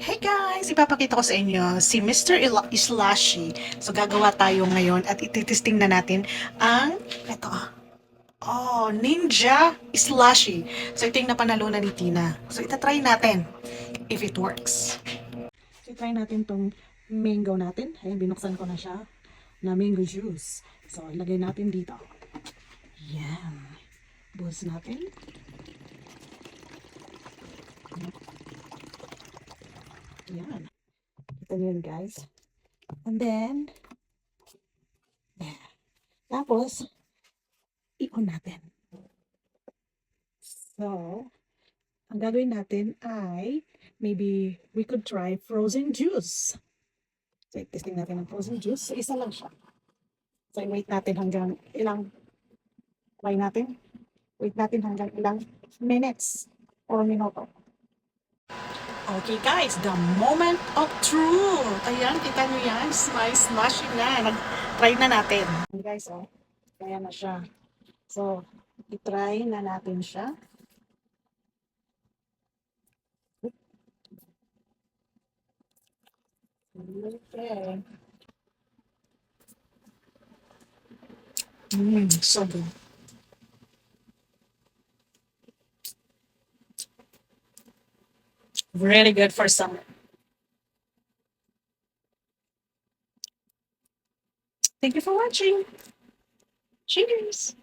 Hey guys! Ipapakita ko sa inyo si Mr. Islashi. So gagawa tayo ngayon at ititesting na natin ang ito. Ninja Islashi. So ito yung napanalunan ni Tina. So itatry natin if it works. So try natin tong mango natin. Ayan, binuksan ko na siya na mango juice. So ilagay natin dito. Yan. Buhos natin. Yan. Ito yun guys. And then, tapos, i-on natin. So, ang gagawin natin ay maybe we could try frozen juice. So, testing natin ang frozen juice. So, isa lang siya. So, wait natin hanggang ilang try natin. Wait natin hanggang ilang minutes or minuto. Okay guys, the moment of truth. Ayan, kita nyo yan. May smashing na. Nag-try na natin. Guys, kaya na siya. So, i-try na natin siya. Okay. So good. Really good for summer. Thank you for watching. Cheers!